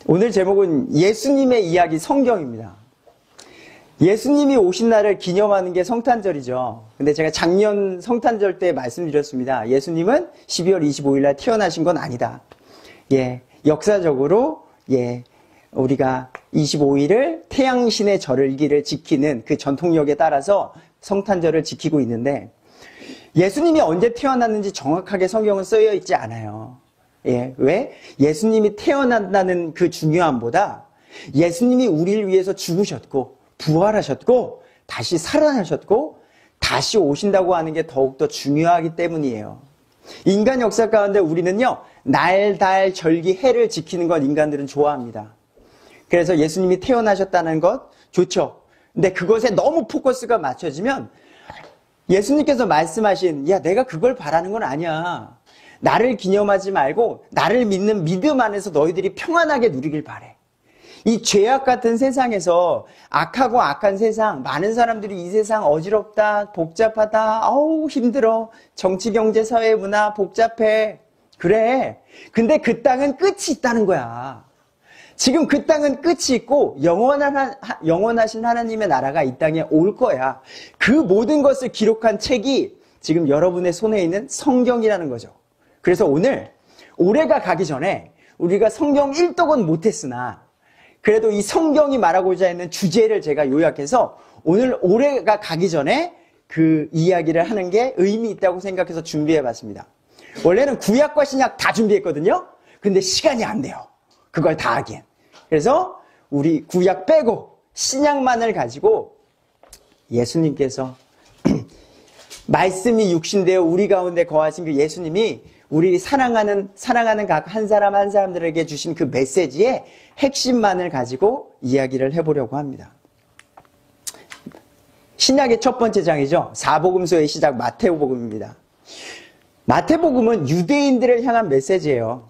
오늘 제목은 예수님의 이야기 성경입니다. 예수님이 오신 날을 기념하는 게 성탄절이죠. 근데 제가 작년 성탄절 때 말씀드렸습니다. 예수님은 12월 25일 날 태어나신 건 아니다. 역사적으로 우리가 25일을 태양신의 절기를 지키는 그 전통력에 따라서 성탄절을 지키고 있는데, 예수님이 언제 태어났는지 정확하게 성경은 쓰여 있지 않아요. 왜? 예수님이 태어난다는 그 중요함보다 예수님이 우리를 위해서 죽으셨고 부활하셨고 다시 살아나셨고 다시 오신다고 하는 게 더욱더 중요하기 때문이에요. 인간 역사 가운데 우리는요, 날, 달, 절기, 해를 지키는 건 인간들은 좋아합니다. 그래서 예수님이 태어나셨다는 것 좋죠. 근데 그것에 너무 포커스가 맞춰지면 예수님께서 말씀하신, 내가 그걸 바라는 건 아니야. 나를 기념하지 말고 나를 믿는 믿음 안에서 너희들이 평안하게 누리길 바래. 이 죄악 같은 세상에서, 악하고 악한 세상, 많은 사람들이 이 세상 어지럽다, 복잡하다, 힘들어, 정치, 경제, 사회, 문화 복잡해. 그래. 근데 그 땅은 끝이 있다는 거야. 지금 그 땅은 끝이 있고 영원하신 하나님의 나라가 이 땅에 올 거야. 그 모든 것을 기록한 책이 지금 여러분의 손에 있는 성경이라는 거죠. 그래서 오늘 올해가 가기 전에 우리가 성경 1독은 못했으나 그래도 이 성경이 말하고자 하는 주제를 제가 요약해서 오늘 올해가 가기 전에 그 이야기를 하는 게 의미 있다고 생각해서 준비해봤습니다. 원래는 구약과 신약 다 준비했거든요. 근데 시간이 안 돼요. 그걸 다 하기엔. 그래서 우리 구약 빼고 신약만을 가지고 예수님께서 말씀이 육신되어 우리 가운데 거하신 그 예수님이 우리 사랑하는 각 한 사람 한 사람들에게 주신 그 메시지의 핵심만을 가지고 이야기를 해보려고 합니다. 신약의 첫 번째 장이죠. 사복음서의 시작 마태복음입니다. 마태복음은 유대인들을 향한 메시지예요.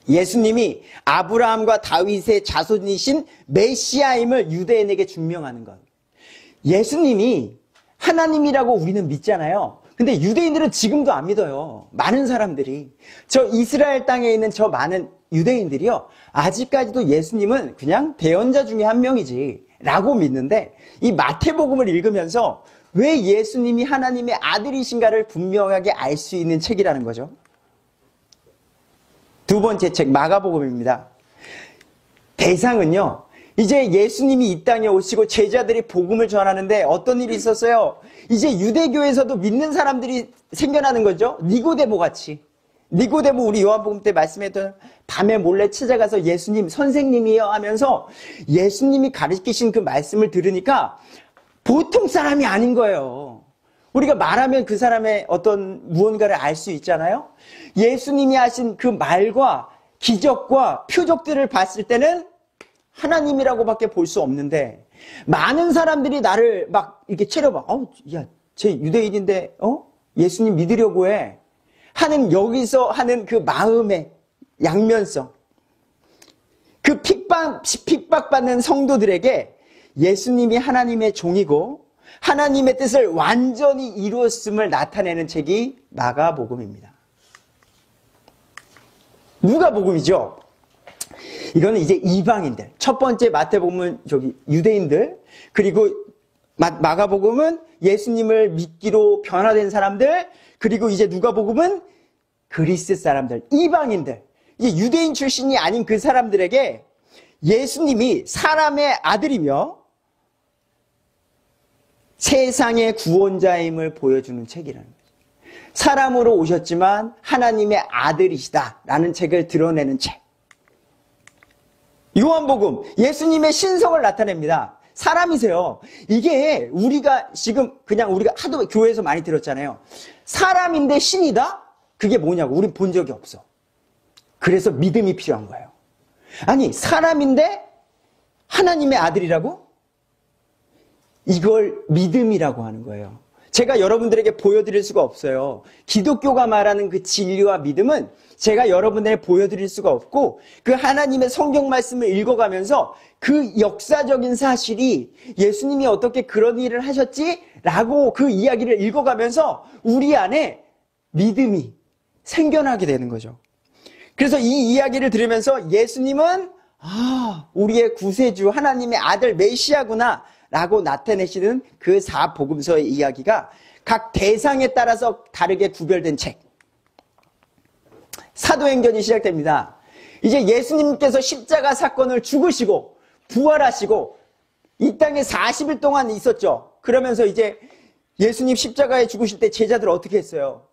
예수님이 아브라함과 다윗의 자손이신 메시아임을 유대인에게 증명하는 것. 예수님이 하나님이라고 우리는 믿잖아요. 근데 유대인들은 지금도 안 믿어요. 많은 사람들이. 저 이스라엘 땅에 있는 저 많은 유대인들이요, 아직까지도 예수님은 그냥 대언자 중에 한 명이지 라고 믿는데, 이 마태복음을 읽으면서 왜 예수님이 하나님의 아들이신가를 분명하게 알 수 있는 책이라는 거죠. 두 번째 책 마가복음입니다. 대상은요, 이제 예수님이 이 땅에 오시고 제자들이 복음을 전하는데 어떤 일이 있었어요? 이제 유대교에서도 믿는 사람들이 생겨나는 거죠. 니고데모 같이. 니고데모 우리 요한복음 때 말씀했던, 밤에 몰래 찾아가서 예수님 선생님이요 하면서 예수님이 가르치신 그 말씀을 들으니까 보통 사람이 아닌 거예요. 우리가 말하면 그 사람의 어떤 무언가를 알 수 있잖아요. 예수님이 하신 그 말과 기적과 표적들을 봤을 때는 하나님이라고밖에 볼 수 없는데, 많은 사람들이 나를 막 이렇게 체려봐. 쟤 유대인인데 예수님 믿으려고 해 하는, 여기서 하는 그 마음의 양면성, 그 핍박받는 성도들에게 예수님이 하나님의 종이고 하나님의 뜻을 완전히 이루었음을 나타내는 책이 마가복음입니다. 누가복음이죠. 이거는 이제 이방인들. 첫 번째 마태복음은 유대인들, 그리고 마가복음은 예수님을 믿기로 변화된 사람들, 그리고 이제 누가복음은 그리스 사람들, 이방인들. 이제 유대인 출신이 아닌 그 사람들에게 예수님이 사람의 아들이며 세상의 구원자임을 보여주는 책이라는 거죠. 사람으로 오셨지만 하나님의 아들이시다라는 책을 드러내는 책. 요한복음, 예수님의 신성을 나타냅니다. 사람이세요. 이게 우리가 지금 그냥 우리가 하도 교회에서 많이 들었잖아요. 사람인데 신이다? 그게 뭐냐고. 우린 본 적이 없어. 그래서 믿음이 필요한 거예요. 아니, 사람인데 하나님의 아들이라고? 이걸 믿음이라고 하는 거예요. 제가 여러분들에게 보여드릴 수가 없어요. 기독교가 말하는 그 진리와 믿음은 제가 여러분들에게 보여드릴 수가 없고, 그 하나님의 성경 말씀을 읽어가면서 그 역사적인 사실이 예수님이 어떻게 그런 일을 하셨지라고 그 이야기를 읽어가면서 우리 안에 믿음이 생겨나게 되는 거죠. 그래서 이 이야기를 들으면서 예수님은 우리의 구세주 하나님의 아들 메시아구나 라고 나타내시는 그 4복음서의 이야기가 각 대상에 따라서 다르게 구별된 책. 사도행전이 시작됩니다. 이제 예수님께서 십자가 사건을 죽으시고 부활하시고 이 땅에 40일 동안 있었죠. 그러면서 이제 예수님 십자가에 죽으실 때 제자들 어떻게 했어요?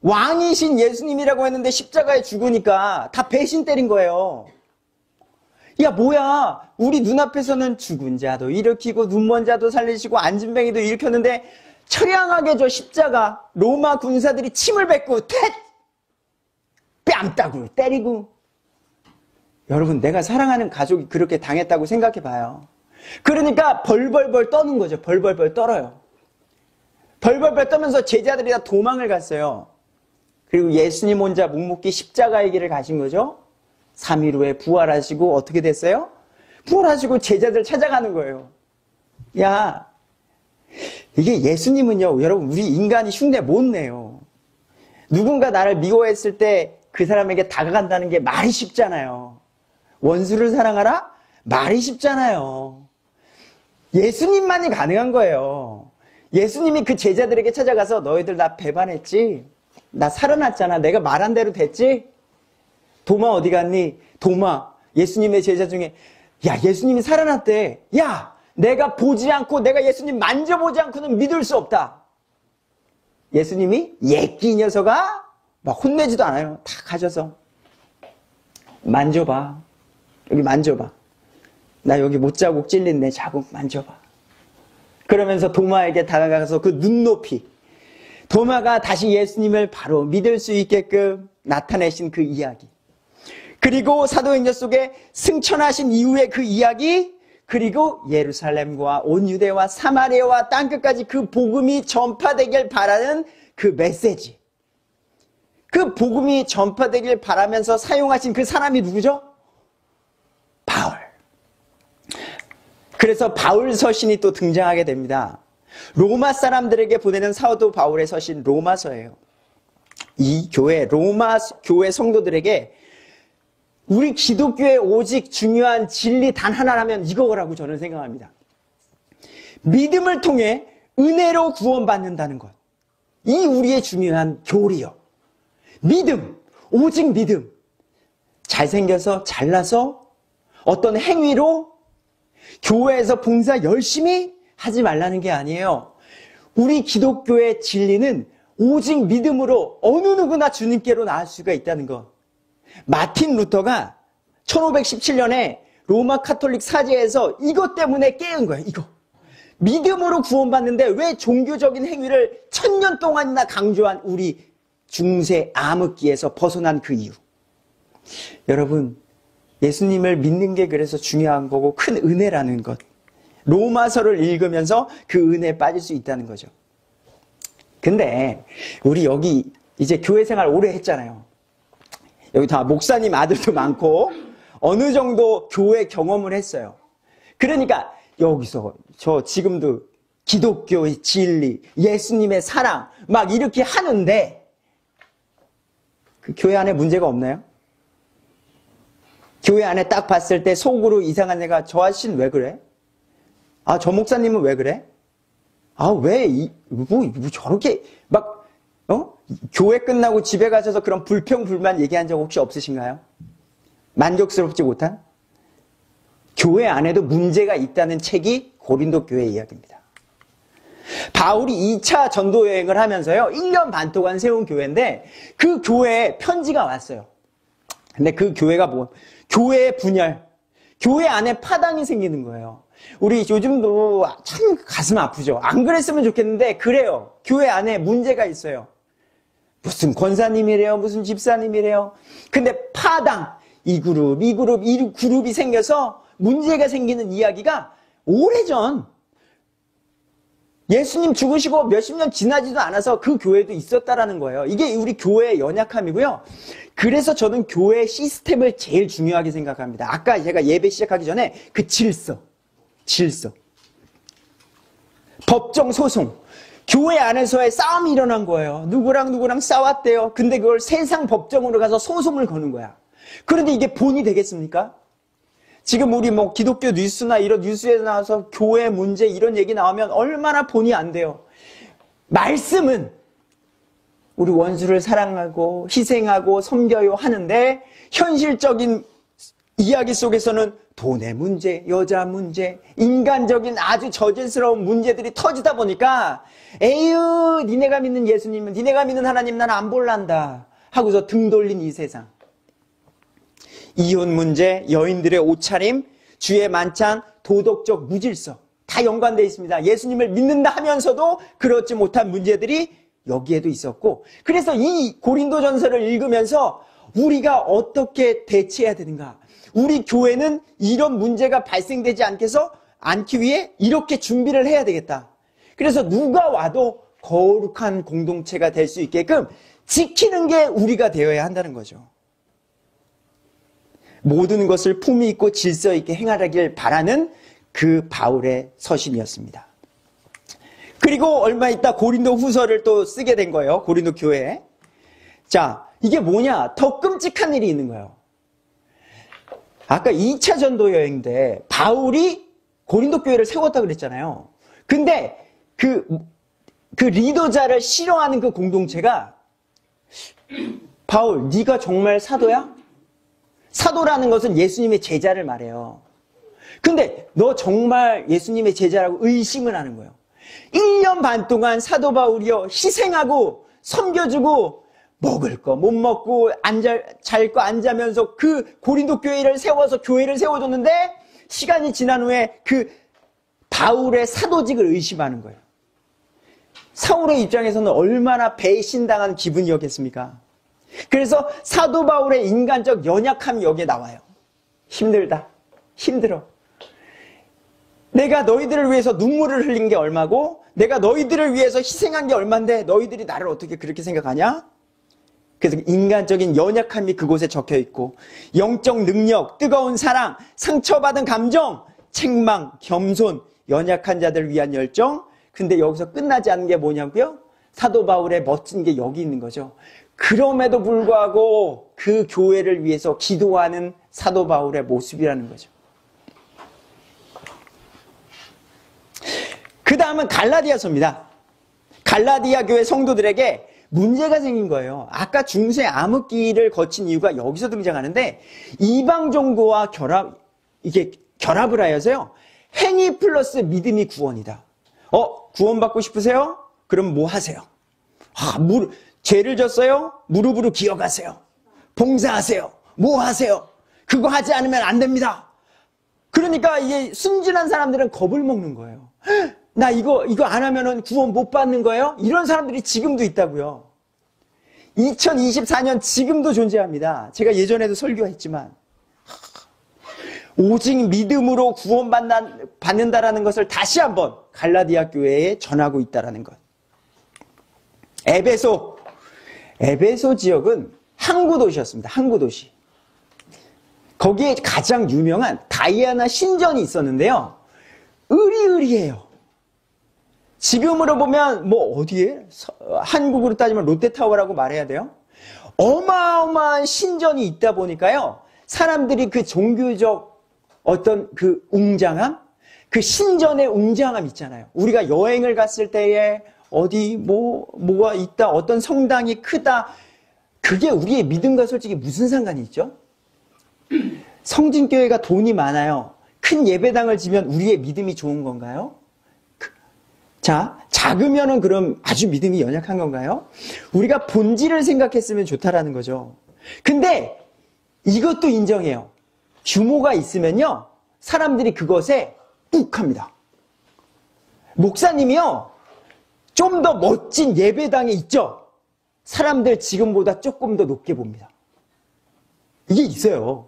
왕이신 예수님이라고 했는데 십자가에 죽으니까 다 배신 때린 거예요. 야, 뭐야. 우리 눈앞에서는 죽은 자도 일으키고 눈먼 자도 살리시고 안진뱅이도 일으켰는데 처량하게 저 십자가 로마 군사들이 침을 뱉고 뺨따구를 때리고. 여러분, 내가 사랑하는 가족이 그렇게 당했다고 생각해 봐요. 그러니까 벌벌벌 떠는 거죠. 벌벌벌 떨어요. 벌벌벌 떠면서 제자들이 다 도망을 갔어요. 그리고 예수님 혼자 묵묵히 십자가의 길을 가신 거죠. 3일 후에 부활하시고 어떻게 됐어요? 부활하시고 제자들 찾아가는 거예요. 야, 이게 예수님은요, 여러분, 우리 인간이 흉내 못 내요. 누군가 나를 미워했을 때 그 사람에게 다가간다는 게 말이 쉽잖아요. 원수를 사랑하라? 말이 쉽잖아요. 예수님만이 가능한 거예요. 예수님이 그 제자들에게 찾아가서 너희들 나 배반했지? 나 살아났잖아. 내가 말한 대로 됐지? 도마 어디 갔니? 도마, 예수님의 제자 중에, 야, 예수님이 살아났대. 야, 내가 보지 않고 내가 예수님 만져보지 않고는 믿을 수 없다. 예수님이 예끼 녀석아? 막 혼내지도 않아요. 다 가져서 만져봐. 여기 만져봐. 나 여기 못자국 찔린 내 자국 만져봐. 그러면서 도마에게 다가가서 그 눈높이, 도마가 다시 예수님을 바로 믿을 수 있게끔 나타내신 그 이야기, 그리고 사도행전 속에 승천하신 이후의 그 이야기, 그리고 예루살렘과 온 유대와 사마리아와 땅끝까지 그 복음이 전파되길 바라는 그 메시지, 그 복음이 전파되길 바라면서 사용하신 그 사람이 누구죠? 바울. 그래서 바울 서신이 또 등장하게 됩니다. 로마 사람들에게 보내는 사도 바울의 서신 로마서예요. 이 교회, 로마 교회 성도들에게 우리 기독교의 오직 중요한 진리 단 하나라면 이거라고 저는 생각합니다. 믿음을 통해 은혜로 구원받는다는 것. 이 우리의 중요한 교리요. 믿음, 오직 믿음. 잘생겨서, 잘나서, 어떤 행위로 교회에서 봉사 열심히 하지 말라는 게 아니에요. 우리 기독교의 진리는 오직 믿음으로 어느 누구나 주님께로 나을 수가 있다는 것. 마틴 루터가 1517년에 로마 카톨릭 사제에서 이것 때문에 깨은 거예요. 이거. 믿음으로 구원받는데 왜 종교적인 행위를 1000년 동안이나 강조한 우리 중세 암흑기에서 벗어난 그 이유. 여러분, 예수님을 믿는 게 그래서 중요한 거고 큰 은혜라는 것. 로마서를 읽으면서 그 은혜에 빠질 수 있다는 거죠. 근데 우리 여기 이제 교회 생활 오래 했잖아요. 여기 다 목사님 아들도 많고 어느 정도 교회 경험을 했어요. 그러니까 여기서 저 지금도 기독교의 진리, 예수님의 사랑 막 이렇게 하는데 그 교회 안에 문제가 없나요? 교회 안에 딱 봤을 때 속으로 이상한 애가 저 아저씨는 왜 그래? 아, 저 목사님은 왜 그래? 아, 왜 뭐 저렇게 막 교회 끝나고 집에 가셔서 그런 불평불만 얘기한 적 혹시 없으신가요? 만족스럽지 못한? 교회 안에도 문제가 있다는 책이 고린도 교회 이야기입니다. 바울이 2차 전도 여행을 하면서요, 1년 반 동안 세운 교회인데 그 교회에 편지가 왔어요. 근데 그 교회가 교회의 분열, 교회 안에 파당이 생기는 거예요. 우리 요즘도 참 가슴 아프죠. 안 그랬으면 좋겠는데 그래요. 교회 안에 문제가 있어요. 무슨 권사님이래요, 무슨 집사님이래요. 근데 파당, 이 그룹이 생겨서 문제가 생기는 이야기가 오래전 예수님 죽으시고 몇십 년 지나지도 않아서 그 교회도 있었다라는 거예요. 이게 우리 교회의 연약함이고요. 그래서 저는 교회 시스템을 제일 중요하게 생각합니다. 아까 제가 예배 시작하기 전에 그 질서. 법정 소송. 교회 안에서의 싸움이 일어난 거예요. 누구랑 싸웠대요. 근데 그걸 세상 법정으로 가서 소송을 거는 거야. 그런데 이게 본이 되겠습니까? 지금 우리 뭐 기독교 뉴스나 이런 뉴스에 나와서 교회 문제 이런 얘기 나오면 얼마나 본이 안 돼요. 말씀은 우리 원수를 사랑하고 희생하고 섬겨요 하는데 현실적인 이야기 속에서는 돈의 문제, 여자 문제, 인간적인 아주 저질스러운 문제들이 터지다 보니까 에휴 니네가 믿는 예수님은 니네가 믿는 하나님 나는 안 볼란다 하고서 등 돌린 이 세상. 이혼 문제, 여인들의 옷차림, 주의 만찬, 도덕적 무질서 다 연관되어 있습니다. 예수님을 믿는다 하면서도 그렇지 못한 문제들이 여기에도 있었고 그래서 이 고린도전서를 읽으면서 우리가 어떻게 대처해야 되는가? 우리 교회는 이런 문제가 발생되지 않기 위해 이렇게 준비를 해야 되겠다. 그래서 누가 와도 거룩한 공동체가 될 수 있게끔 지키는 게 우리가 되어야 한다는 거죠. 모든 것을 품위 있고 질서 있게 행하길 바라는 그 바울의 서신이었습니다. 그리고 얼마 있다 고린도 후서를 또 쓰게 된 거예요. 고린도 교회에. 자, 이게 뭐냐? 더 끔찍한 일이 있는 거예요. 아까 2차 전도 여행 때 바울이 고린도 교회를 세웠다고 그랬잖아요. 근데 그 리더자를 싫어하는 그 공동체가 바울, 네가 정말 사도야? 사도라는 것은 예수님의 제자를 말해요. 근데 너 정말 예수님의 제자라고 의심을 하는 거예요. 1년 반 동안 사도 바울이요 희생하고 섬겨주고 먹을 거 못 먹고 잘 거 안 자면서 그 고린도 교회를 세워서 교회를 세워줬는데 시간이 지난 후에 그 바울의 사도직을 의심하는 거예요. 사울의 입장에서는 얼마나 배신당한 기분이었겠습니까? 그래서 사도 바울의 인간적 연약함이 여기에 나와요. 힘들다. 힘들어. 내가 너희들을 위해서 눈물을 흘린 게 얼마고 내가 너희들을 위해서 희생한 게 얼만데 너희들이 나를 어떻게 그렇게 생각하냐? 그래서 인간적인 연약함이 그곳에 적혀 있고 영적 능력, 뜨거운 사랑, 상처받은 감정, 책망, 겸손, 연약한 자들을 위한 열정. 근데 여기서 끝나지 않는 게 뭐냐고요? 사도 바울의 멋진 게 여기 있는 거죠. 그럼에도 불구하고 그 교회를 위해서 기도하는 사도 바울의 모습이라는 거죠. 그 다음은 갈라디아서입니다. 갈라디아 교회 성도들에게 문제가 생긴 거예요. 아까 중세 암흑기를 거친 이유가 여기서 등장하는데 이방 종교와 결합을 하여서요. 행위 플러스 믿음이 구원이다. 구원받고 싶으세요? 그럼 뭐 하세요? 죄를 졌어요? 무릎으로 기어가세요. 봉사하세요. 뭐 하세요? 그거 하지 않으면 안 됩니다. 그러니까 이게 순진한 사람들은 겁을 먹는 거예요. 나 이거 안 하면은 구원 못 받는 거예요? 이런 사람들이 지금도 있다고요. 2024년 지금도 존재합니다. 제가 예전에도 설교했지만 오직 믿음으로 구원받는다라는 것을 다시 한번 갈라디아 교회에 전하고 있다라는 것. 에베소 지역은 항구 도시였습니다. 항구 도시. 거기에 가장 유명한 다이아나 신전이 있었는데요. 으리으리해요. 지금으로 보면 어디에? 한국으로 따지면 롯데타워라고 말해야 돼요. 어마어마한 신전이 있다 보니까요. 사람들이 그 종교적 어떤 그 웅장함? 그 신전의 웅장함 있잖아요. 우리가 여행을 갔을 때에 어디 뭐가 있다. 어떤 성당이 크다. 그게 우리의 믿음과 솔직히 무슨 상관이 있죠? 성진교회가 돈이 많아요. 큰 예배당을 지면 우리의 믿음이 좋은 건가요? 자, 작으면은 그럼 아주 믿음이 연약한 건가요? 우리가 본질을 생각했으면 좋다라는 거죠. 근데 이것도 인정해요. 규모가 있으면요, 사람들이 그것에 욱합니다. 목사님이요, 좀 더 멋진 예배당에 있죠? 사람들 지금보다 조금 더 높게 봅니다. 이게 있어요.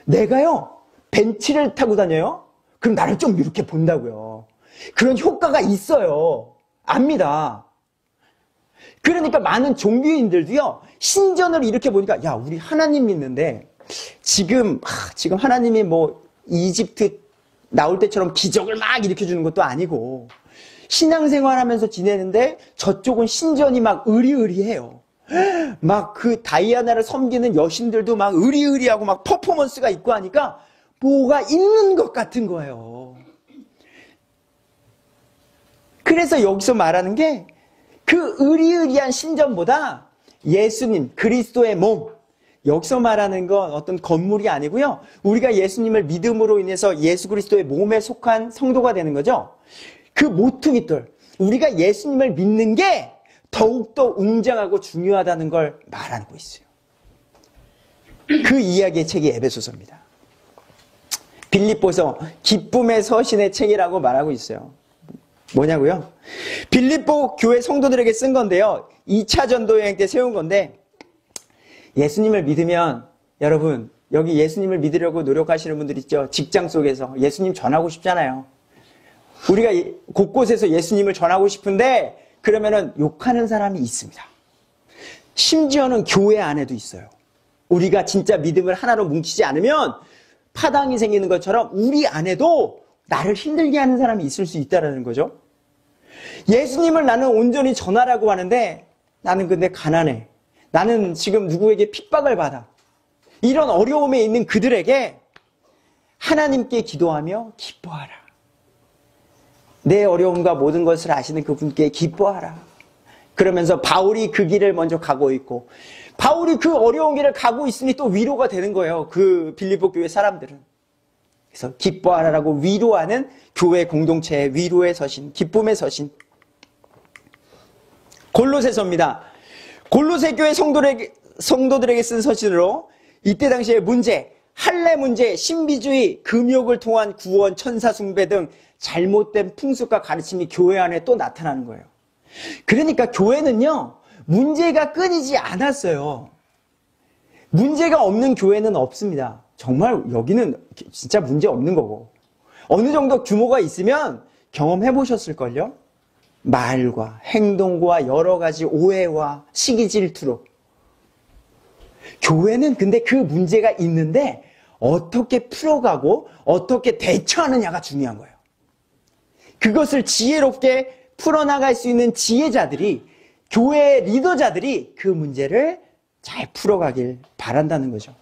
내가요, 벤츠를 타고 다녀요? 그럼 나를 좀 이렇게 본다고요. 그런 효과가 있어요. 압니다. 그러니까 많은 종교인들도요, 신전을 이렇게 보니까, 야, 우리 하나님 믿는데, 지금 하나님이 이집트 나올 때처럼 기적을 막 일으켜주는 것도 아니고, 신앙생활 하면서 지내는데, 저쪽은 신전이 막 으리으리해요. 막 그 다이아나를 섬기는 여신들도 막 의리의리하고 막 퍼포먼스가 있고 하니까 뭐가 있는 것 같은 거예요. 그래서 여기서 말하는 게 그 의리의리한 신전보다 예수님, 그리스도의 몸, 여기서 말하는 건 어떤 건물이 아니고요. 우리가 예수님을 믿음으로 인해서 예수 그리스도의 몸에 속한 성도가 되는 거죠. 그 모퉁이돌, 우리가 예수님을 믿는 게 더욱더 웅장하고 중요하다는 걸 말하고 있어요. 그 이야기의 책이 에베소서입니다. 빌립보서 기쁨의 서신의 책이라고 말하고 있어요. 뭐냐고요? 빌립보 교회 성도들에게 쓴 건데요. 2차 전도 여행 때 세운 건데 예수님을 믿으면 여러분 여기 예수님을 믿으려고 노력하시는 분들 있죠. 직장 속에서 예수님 전하고 싶잖아요. 우리가 곳곳에서 예수님을 전하고 싶은데 그러면은 욕하는 사람이 있습니다. 심지어는 교회 안에도 있어요. 우리가 진짜 믿음을 하나로 뭉치지 않으면 파당이 생기는 것처럼 우리 안에도 나를 힘들게 하는 사람이 있을 수 있다는 거죠. 예수님을 나는 온전히 전하라고 하는데 나는 근데 가난해. 나는 지금 누구에게 핍박을 받아. 이런 어려움에 있는 그들에게 하나님께 기도하며 기뻐하라. 내 어려움과 모든 것을 아시는 그분께 기뻐하라. 그러면서 바울이 그 길을 먼저 가고 있고 바울이 그 어려운 길을 가고 있으니 또 위로가 되는 거예요. 그 빌립보 교회 사람들은. 그래서 기뻐하라라고 위로하는 교회 공동체의 위로의 서신, 기쁨의 서신. 골로새서입니다. 골로새 교회 성도들에게 쓴 서신으로 이때 당시의 문제, 할례 문제, 신비주의, 금욕을 통한 구원, 천사 숭배 등 잘못된 풍습과 가르침이 교회 안에 또 나타나는 거예요. 그러니까 교회는요, 문제가 끊이지 않았어요. 문제가 없는 교회는 없습니다. 정말 여기는 진짜 문제 없는 거고. 어느 정도 규모가 있으면 경험해 보셨을걸요? 말과 행동과 여러 가지 오해와 시기 질투로. 교회는 근데 그 문제가 있는데 어떻게 풀어가고 어떻게 대처하느냐가 중요한 거예요. 그것을 지혜롭게 풀어나갈 수 있는 지혜자들이, 교회의 리더자들이 그 문제를 잘 풀어가길 바란다는 거죠.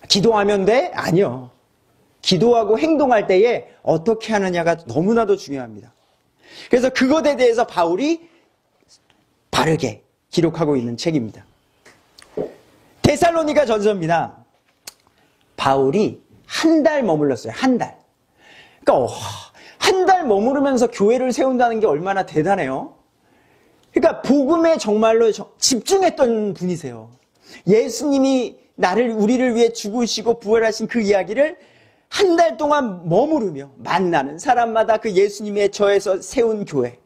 기도하면 돼? 아니요. 기도하고 행동할 때에 어떻게 하느냐가 너무나도 중요합니다. 그래서 그것에 대해서 바울이 바르게 기록하고 있는 책입니다. 데살로니가 전서입니다. 바울이 한 달 머물렀어요. 한 달. 그러니까 한 달 머무르면서 교회를 세운다는 게 얼마나 대단해요. 그러니까 복음에 정말로 집중했던 분이세요. 예수님이 우리를 위해 죽으시고 부활하신 그 이야기를 한 달 동안 머무르며 만나는 사람마다 그 예수님의 저에서 세운 교회.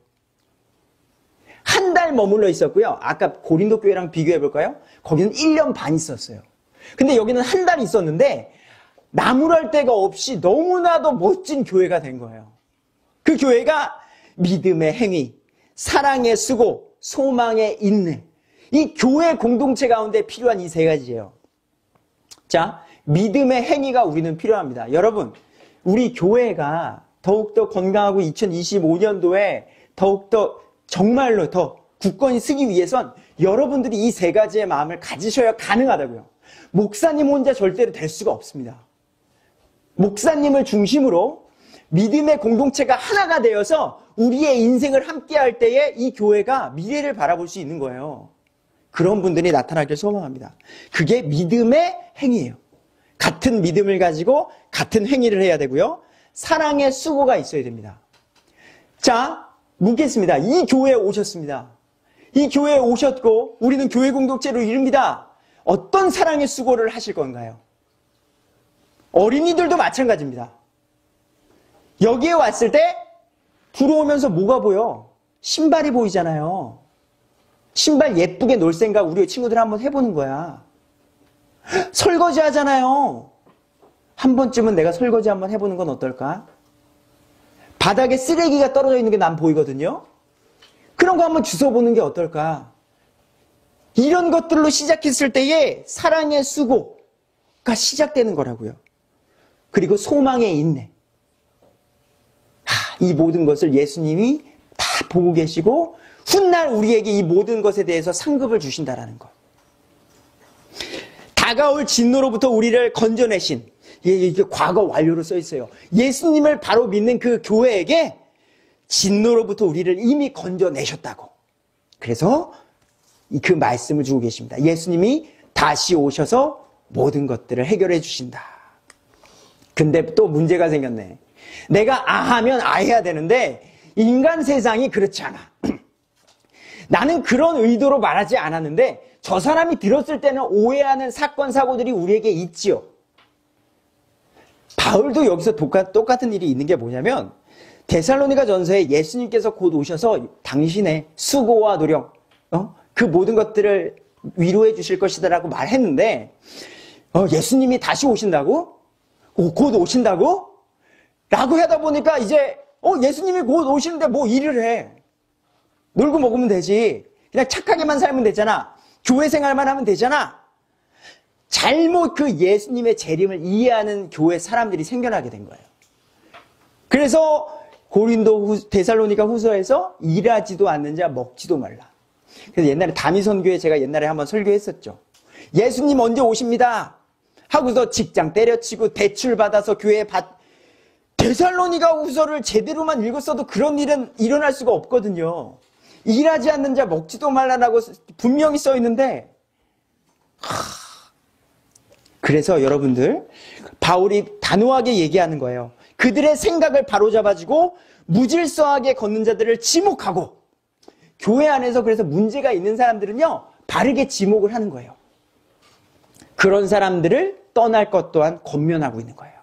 한 달 머물러 있었고요. 아까 고린도 교회랑 비교해 볼까요? 거기는 1년 반 있었어요. 근데 여기는 한 달 있었는데 나무랄 데가 없이 너무나도 멋진 교회가 된 거예요. 그 교회가 믿음의 행위, 사랑의 수고, 소망의 인내. 이 교회 공동체 가운데 필요한 이 세 가지예요. 자, 믿음의 행위가 우리는 필요합니다. 여러분, 우리 교회가 더욱더 건강하고 2025년도에 더욱더 정말로 더 굳건히 서기 위해선 여러분들이 이 세 가지의 마음을 가지셔야 가능하다고요. 목사님 혼자 절대로 될 수가 없습니다. 목사님을 중심으로 믿음의 공동체가 하나가 되어서 우리의 인생을 함께 할 때에 이 교회가 미래를 바라볼 수 있는 거예요. 그런 분들이 나타나길 소망합니다. 그게 믿음의 행위예요. 같은 믿음을 가지고 같은 행위를 해야 되고요. 사랑의 수고가 있어야 됩니다. 자, 묻겠습니다. 이 교회에 오셨습니다. 이 교회에 오셨고 우리는 교회 공동체로 이릅니다. 어떤 사랑의 수고를 하실 건가요? 어린이들도 마찬가지입니다. 여기에 왔을 때 들어오면서 뭐가 보여? 신발이 보이잖아요. 신발 예쁘게 놀 생각 우리 친구들 한번 해보는 거야. 설거지 하잖아요. 한 번쯤은 내가 설거지 한번 해보는 건 어떨까? 바닥에 쓰레기가 떨어져 있는 게 난 보이거든요. 그런 거 한번 주워보는 게 어떨까? 이런 것들로 시작했을 때에 사랑의 수고가 시작되는 거라고요. 그리고 소망의 인내. 이 모든 것을 예수님이 다 보고 계시고 훗날 우리에게 이 모든 것에 대해서 상급을 주신다라는 것. 다가올 진노로부터 우리를 건져내신, 이게 과거 완료로 써 있어요. 예수님을 바로 믿는 그 교회에게 진노로부터 우리를 이미 건져내셨다고. 그래서 그 말씀을 주고 계십니다. 예수님이 다시 오셔서 모든 것들을 해결해 주신다. 근데 또 문제가 생겼네. 내가 하면 해야 되는데 인간 세상이 그렇지 않아. 나는 그런 의도로 말하지 않았는데 저 사람이 들었을 때는 오해하는 사건, 사고들이 우리에게 있지요. 바울도 여기서 똑같은 일이 있는 게 뭐냐면 데살로니가 전서에 예수님께서 곧 오셔서 당신의 수고와 노력, 그 모든 것들을 위로해 주실 것이다라고 말했는데 예수님이 다시 오신다고? 곧 오신다고? 라고 하다 보니까 이제 예수님이 곧 오시는데 뭐 일을 해. 놀고 먹으면 되지. 그냥 착하게만 살면 되잖아. 교회 생활만 하면 되잖아. 잘못 그 예수님의 재림을 이해하는 교회 사람들이 생겨나게 된 거예요. 그래서 데살로니가 후서에서 일하지도 않는 자 먹지도 말라. 그래서 옛날에 다미선교회 제가 옛날에 한번 설교했었죠. 예수님 언제 오십니다 하고서 직장 때려치고 대출 받아서 교회에 데살로니가 후서를 제대로만 읽었어도 그런 일은 일어날 수가 없거든요. 일하지 않는 자 먹지도 말라라고 분명히 써 있는데 그래서 여러분들 바울이 단호하게 얘기하는 거예요. 그들의 생각을 바로잡아주고 무질서하게 걷는 자들을 지목하고 교회 안에서 그래서 문제가 있는 사람들은요 바르게 지목을 하는 거예요. 그런 사람들을 떠날 것 또한 권면하고 있는 거예요.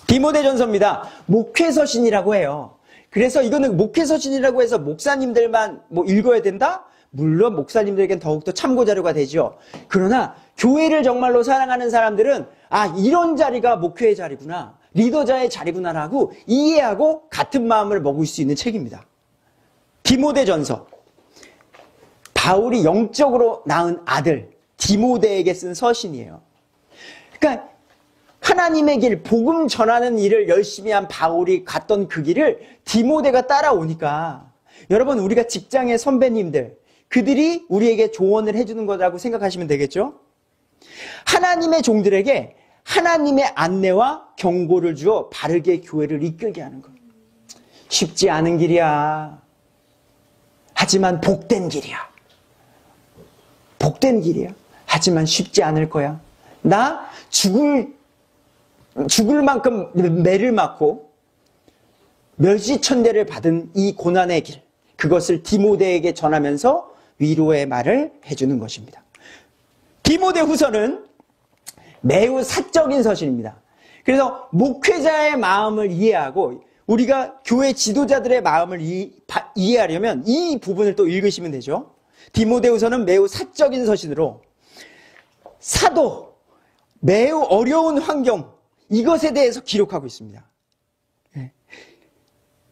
디모데전서입니다. 목회서신이라고 해요. 그래서 이거는 목회서신이라고 해서 목사님들만 읽어야 된다? 물론 목사님들에겐 더욱더 참고자료가 되죠. 그러나 교회를 정말로 사랑하는 사람들은 이런 자리가 목회의 자리구나, 리더자의 자리구나라고 이해하고 같은 마음을 먹을 수 있는 책입니다. 디모데전서. 바울이 영적으로 낳은 아들 디모데에게 쓴 서신이에요. 그러니까 하나님의 길, 복음 전하는 일을 열심히 한 바울이 갔던 그 길을 디모데가 따라오니까 여러분 우리가 직장의 선배님들 그들이 우리에게 조언을 해주는 거라고 생각하시면 되겠죠? 하나님의 종들에게 하나님의 안내와 경고를 주어 바르게 교회를 이끌게 하는 것. 쉽지 않은 길이야. 하지만 복된 길이야. 복된 길이야. 하지만 쉽지 않을 거야. 나 죽을 만큼 매를 맞고 멸시천대를 받은 이 고난의 길, 그것을 디모데에게 전하면서 위로의 말을 해주는 것입니다. 디모데 후서는 매우 사적인 서신입니다. 그래서 목회자의 마음을 이해하고 우리가 교회 지도자들의 마음을 이해하려면 이 부분을 또 읽으시면 되죠. 디모데 후서는 매우 사적인 서신으로 사도, 매우 어려운 환경, 이것에 대해서 기록하고 있습니다.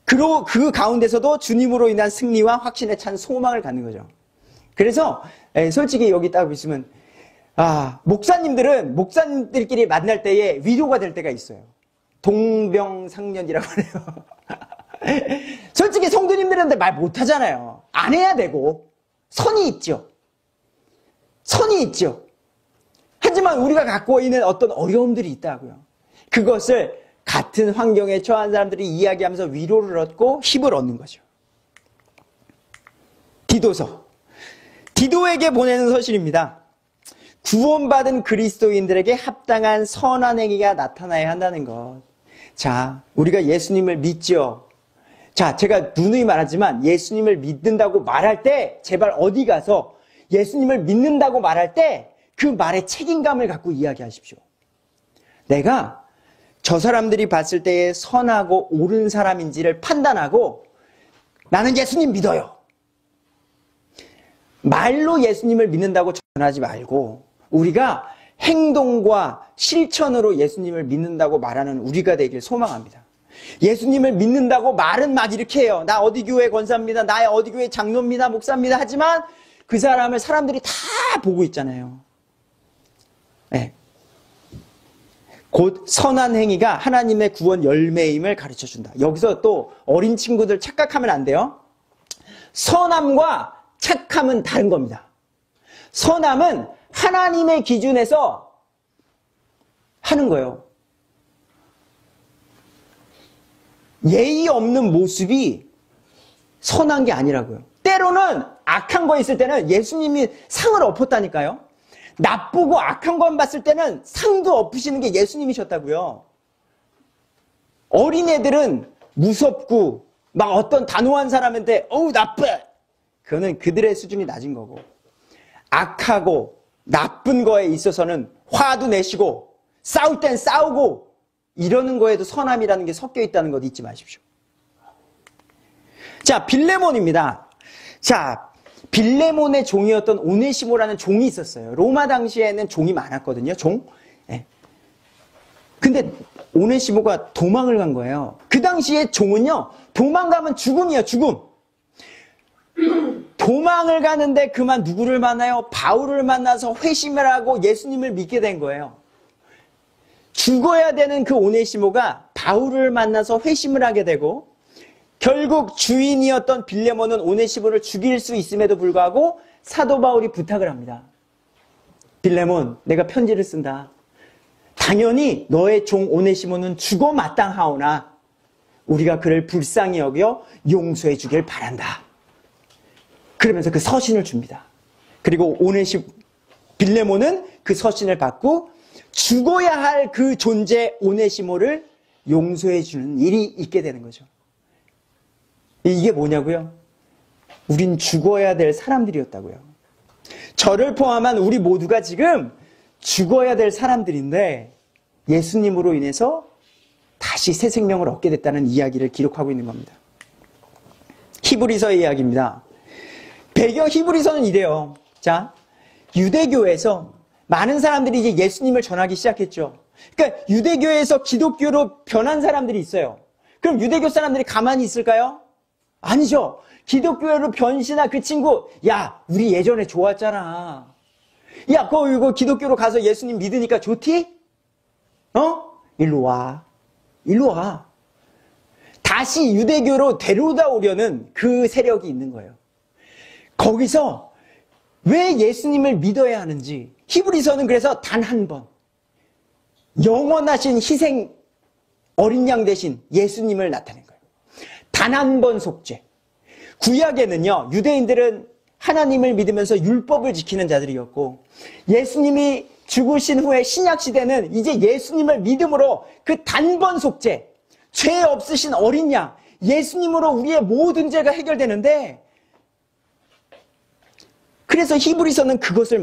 그 가운데서도 주님으로 인한 승리와 확신에 찬 소망을 갖는 거죠. 그래서 솔직히 여기 딱 있으면 목사님들끼리 만날 때에 위로가 될 때가 있어요. 동병상련이라고 해요. 솔직히 성도님들한테 말 못하잖아요. 안 해야 되고 선이 있죠. 하지만 우리가 갖고 있는 어떤 어려움들이 있다고요. 그것을 같은 환경에 처한 사람들이 이야기하면서 위로를 얻고 힘을 얻는 거죠. 디도서. 디도에게 보내는 서신입니다. 구원받은 그리스도인들에게 합당한 선한 행위가 나타나야 한다는 것. 자, 우리가 예수님을 믿죠. 자, 제가 누누이 말하지만 예수님을 믿는다고 말할 때 제발 어디 가서 예수님을 믿는다고 말할 때 그 말에 책임감을 갖고 이야기하십시오. 내가 저 사람들이 봤을 때에 선하고 옳은 사람인지를 판단하고 나는 예수님 믿어요. 말로 예수님을 믿는다고 전하지 말고 우리가 행동과 실천으로 예수님을 믿는다고 말하는 우리가 되길 소망합니다. 예수님을 믿는다고 말은 막 이렇게 해요. 나 어디 교회 권사입니다. 나 어디 교회 장로입니다. 목사입니다. 하지만 그 사람을 사람들이 다 보고 있잖아요. 네. 곧 선한 행위가 하나님의 구원 열매임을 가르쳐준다. 여기서 또 어린 친구들 착각하면 안 돼요. 선함과 착함은 다른 겁니다. 선함은 하나님의 기준에서 하는 거예요. 예의 없는 모습이 선한 게 아니라고요. 때로는 악한 거 있을 때는 예수님이 상을 엎었다니까요. 나쁘고 악한 건 봤을 때는 상도 엎으시는 게 예수님이셨다고요. 어린애들은 무섭고 막 어떤 단호한 사람한테 어우 나빠! 그거는 그들의 수준이 낮은 거고, 악하고 나쁜 거에 있어서는 화도 내시고 싸울 땐 싸우고 이러는 거에도 선함이라는 게 섞여 있다는 것 잊지 마십시오. 자, 빌레몬입니다. 자, 빌레몬의 종이었던 오네시모라는 종이 있었어요. 로마 당시에는 종이 많았거든요. 종. 네. 근데 오네시모가 도망을 간 거예요. 그 당시에 종은요, 도망가면 죽음이에요. 죽음. 도망을 가는데 그만 누구를 만나요? 바울을 만나서 회심을 하고 예수님을 믿게 된 거예요. 죽어야 되는 그 오네시모가 바울을 만나서 회심을 하게 되고, 결국 주인이었던 빌레몬은 오네시모를 죽일 수 있음에도 불구하고 사도 바울이 부탁을 합니다. 빌레몬, 내가 편지를 쓴다. 당연히 너의 종 오네시모는 죽어 마땅하오나 우리가 그를 불쌍히 여겨 용서해 주길 바란다. 그러면서 그 서신을 줍니다. 그리고 빌레몬은 그 서신을 받고 죽어야 할 그 존재 오네시모를 용서해 주는 일이 있게 되는 거죠. 이게 뭐냐고요? 우린 죽어야 될 사람들이었다고요. 저를 포함한 우리 모두가 지금 죽어야 될 사람들인데 예수님으로 인해서 다시 새 생명을 얻게 됐다는 이야기를 기록하고 있는 겁니다. 히브리서의 이야기입니다. 배경 히브리서는 이래요. 자, 유대교에서 많은 사람들이 이제 예수님을 전하기 시작했죠. 그러니까 유대교에서 기독교로 변한 사람들이 있어요. 그럼 유대교 사람들이 가만히 있을까요? 아니죠. 기독교로 변신한 그 친구, 야, 우리 예전에 좋았잖아. 야, 이거 기독교로 가서 예수님 믿으니까 좋디? 일로 와. 일로 와. 다시 유대교로 데려다 오려는 그 세력이 있는 거예요. 거기서 왜 예수님을 믿어야 하는지, 히브리서는 그래서 단 한 번, 영원하신 희생 어린 양 대신 예수님을 나타낸 거예요. 단 한 번 속죄. 구약에는요, 유대인들은 하나님을 믿으면서 율법을 지키는 자들이었고, 예수님이 죽으신 후에 신약 시대는 이제 예수님을 믿음으로 그 단번 속죄, 죄 없으신 어린 양, 예수님으로 우리의 모든 죄가 해결되는데, 그래서 히브리서는 그것을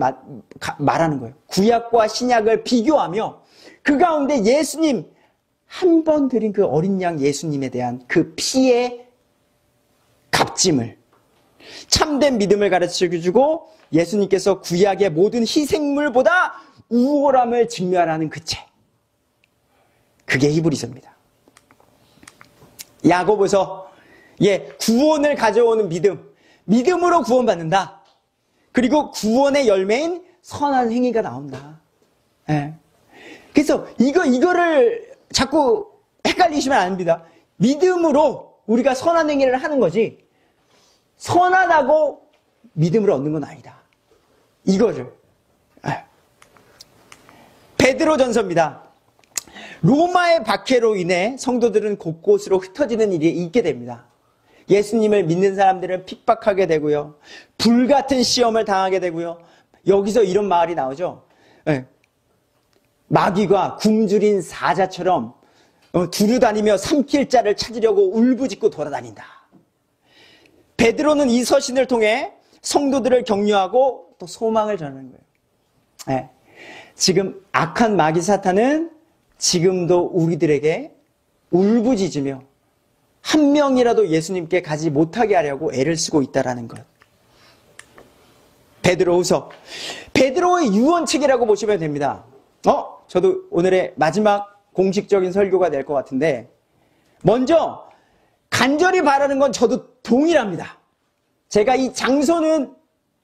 말하는 거예요. 구약과 신약을 비교하며 그 가운데 예수님 한 번 드린 그 어린 양 예수님에 대한 그 피의 값짐을, 참된 믿음을 가르쳐주고 예수님께서 구약의 모든 희생물보다 우월함을 증명하는 그 책. 그게 히브리서입니다. 야고보서, 구원을 가져오는 믿음, 믿음으로 구원받는다. 그리고 구원의 열매인 선한 행위가 나온다. 그래서 이거를 자꾸 헷갈리시면 안 됩니다. 믿음으로 우리가 선한 행위를 하는 거지, 선하다고 믿음을 얻는 건 아니다. 이거를. 베드로전서입니다. 로마의 박해로 인해 성도들은 곳곳으로 흩어지는 일이 있게 됩니다. 예수님을 믿는 사람들은 핍박하게 되고요. 불같은 시험을 당하게 되고요. 여기서 이런 말이 나오죠. 마귀가 굶주린 사자처럼 두루다니며 삼킬 자를 찾으려고 울부짖고 돌아다닌다. 베드로는 이 서신을 통해 성도들을 격려하고 또 소망을 전하는 거예요. 지금 악한 마귀 사탄은 지금도 우리들에게 울부짖으며 한 명이라도 예수님께 가지 못하게 하려고 애를 쓰고 있다는 것. 베드로후서, 베드로의 유언책이라고 보시면 됩니다. 저도 오늘의 마지막 공식적인 설교가 될 것 같은데, 먼저 간절히 바라는 건 저도 동일합니다. 제가 이 장소는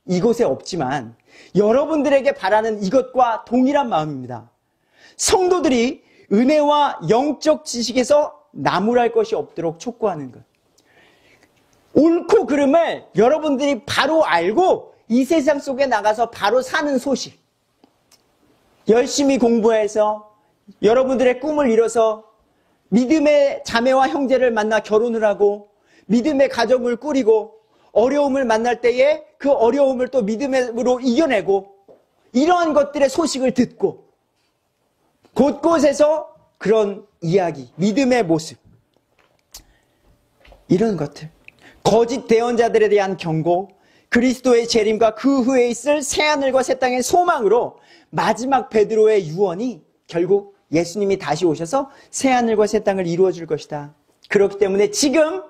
이곳에 없지만 여러분들에게 바라는 이것과 동일한 마음입니다. 성도들이 은혜와 영적 지식에서 나무랄 것이 없도록 촉구하는 것. 옳고 그름을 여러분들이 바로 알고 이 세상 속에 나가서 바로 사는 소식. 열심히 공부해서 여러분들의 꿈을 이뤄서 믿음의 자매와 형제를 만나 결혼을 하고 믿음의 가정을 꾸리고 어려움을 만날 때에 그 어려움을 또 믿음으로 이겨내고 이러한 것들의 소식을 듣고 곳곳에서 그런 이야기, 믿음의 모습, 이런 것들, 거짓 대언자들에 대한 경고, 그리스도의 재림과 그 후에 있을 새하늘과 새 땅의 소망으로 마지막 베드로의 유언이 결국 예수님이 다시 오셔서 새하늘과 새 땅을 이루어 줄 것이다. 그렇기 때문에 지금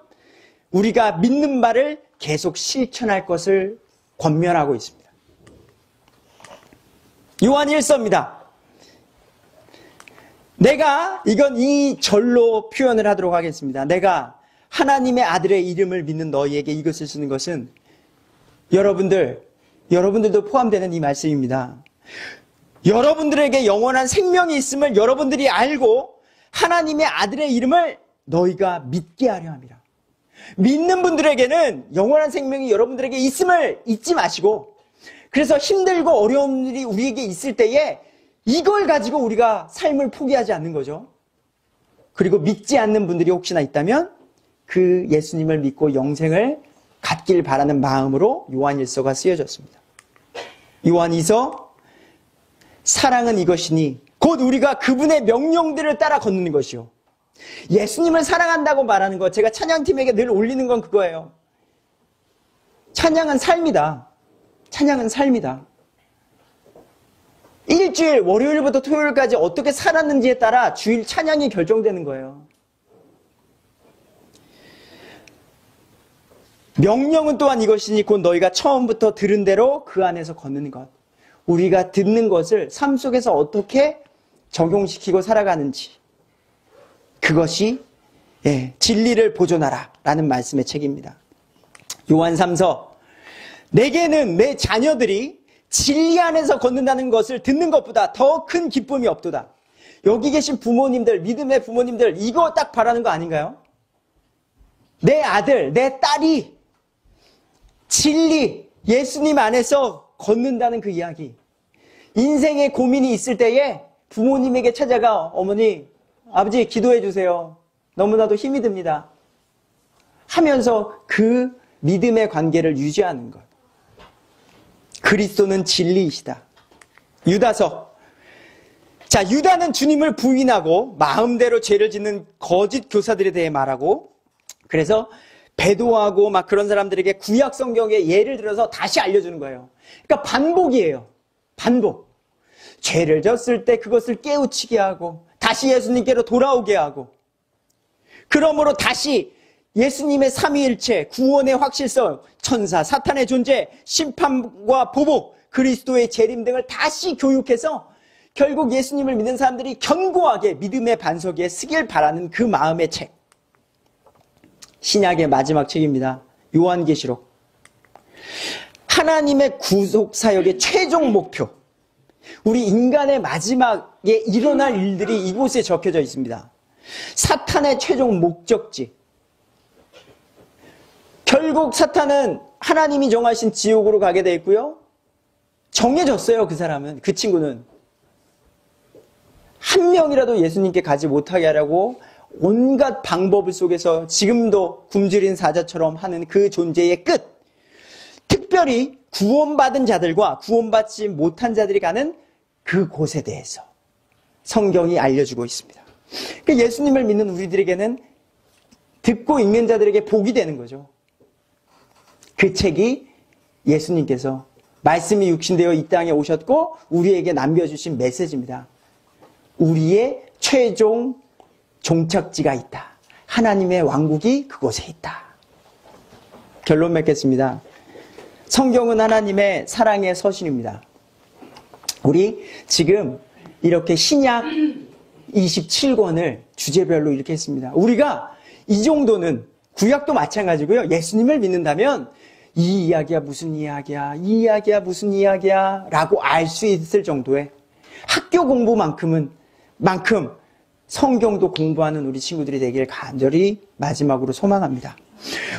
우리가 믿는 바를 계속 실천할 것을 권면하고 있습니다. 요한 1서입니다. 이건 이 절로 표현을 하도록 하겠습니다. 내가 하나님의 아들의 이름을 믿는 너희에게 이것을 쓰는 것은 여러분들도 포함되는 이 말씀입니다. 여러분들에게 영원한 생명이 있음을 여러분들이 알고 하나님의 아들의 이름을 너희가 믿게 하려 함이라. 믿는 분들에게는 영원한 생명이 여러분들에게 있음을 잊지 마시고, 그래서 힘들고 어려운 일이 우리에게 있을 때에 이걸 가지고 우리가 삶을 포기하지 않는 거죠. 그리고 믿지 않는 분들이 혹시나 있다면 그 예수님을 믿고 영생을 갖길 바라는 마음으로 요한1서가 쓰여졌습니다. 요한2서 사랑은 이것이니 곧 우리가 그분의 명령들을 따라 걷는 것이요. 예수님을 사랑한다고 말하는 것, 제가 찬양팀에게 늘 올리는 건 그거예요. 찬양은 삶이다. 찬양은 삶이다. 일주일, 월요일부터 토요일까지 어떻게 살았는지에 따라 주일 찬양이 결정되는 거예요. 명령은 또한 이것이니 곧 너희가 처음부터 들은 대로 그 안에서 걷는 것. 우리가 듣는 것을 삶 속에서 어떻게 적용시키고 살아가는지, 그것이 진리를 보존하라 라는 말씀의 책입니다. 요한 3서 내게는 내 자녀들이 진리 안에서 걷는다는 것을 듣는 것보다 더 큰 기쁨이 없도다. 여기 계신 부모님들, 믿음의 부모님들, 이거 딱 바라는 거 아닌가요? 내 아들, 내 딸이 진리, 예수님 안에서 걷는다는 그 이야기. 인생에 고민이 있을 때에 부모님에게 찾아가, 어머니, 아버지 기도해 주세요. 너무나도 힘이 듭니다. 하면서 그 믿음의 관계를 유지하는 것. 그리스도는 진리이시다. 유다서. 자, 유다는 주님을 부인하고 마음대로 죄를 짓는 거짓 교사들에 대해 말하고, 그래서 배도하고 막 그런 사람들에게 구약 성경의 예를 들어서 다시 알려주는 거예요. 그러니까 반복이에요. 반복. 죄를 졌을 때 그것을 깨우치게 하고 다시 예수님께로 돌아오게 하고, 그러므로 다시 예수님의 삼위일체, 구원의 확실성, 천사, 사탄의 존재, 심판과 보복, 그리스도의 재림 등을 다시 교육해서 결국 예수님을 믿는 사람들이 견고하게 믿음의 반석 위에 서길 바라는 그 마음의 책. 신약의 마지막 책입니다. 요한계시록. 하나님의 구속 사역의 최종 목표, 우리 인간의 마지막에 일어날 일들이 이곳에 적혀져 있습니다. 사탄의 최종 목적지. 결국 사탄은 하나님이 정하신 지옥으로 가게 돼 있고요. 정해졌어요. 그 사람은, 그 친구는. 한 명이라도 예수님께 가지 못하게 하려고 온갖 방법을 속에서 지금도 굶주린 사자처럼 하는 그 존재의 끝. 특별히 구원받은 자들과 구원받지 못한 자들이 가는 그곳에 대해서 성경이 알려주고 있습니다. 그러니까 예수님을 믿는 우리들에게는 듣고 읽는 자들에게 복이 되는 거죠. 그 책이 예수님께서 말씀이 육신되어 이 땅에 오셨고 우리에게 남겨주신 메시지입니다. 우리의 최종 종착지가 있다. 하나님의 왕국이 그곳에 있다. 결론 맺겠습니다. 성경은 하나님의 사랑의 서신입니다. 우리 지금 이렇게 신약 27권을 주제별로 이렇게 했습니다. 우리가 이 정도는, 구약도 마찬가지고요. 예수님을 믿는다면 이 이야기야 무슨 이야기야, 이 이야기야 무슨 이야기야 라고 알 수 있을 정도의 학교 공부만큼 성경도 공부하는 우리 친구들이 되길 간절히 마지막으로 소망합니다.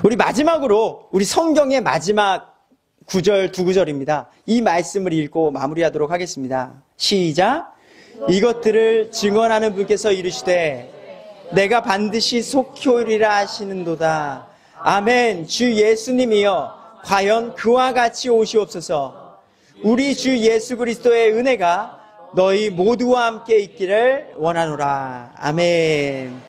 우리 마지막으로 우리 성경의 마지막 구절, 두 구절입니다. 이 말씀을 읽고 마무리하도록 하겠습니다. 시작. 이것들을 증언하는 분께서 이르시되 내가 반드시 속히 오리라 하시는도다. 아멘. 주 예수님이여 과연 그와 같이 오시옵소서. 우리 주 예수 그리스도의 은혜가 너희 모두와 함께 있기를 원하노라. 아멘.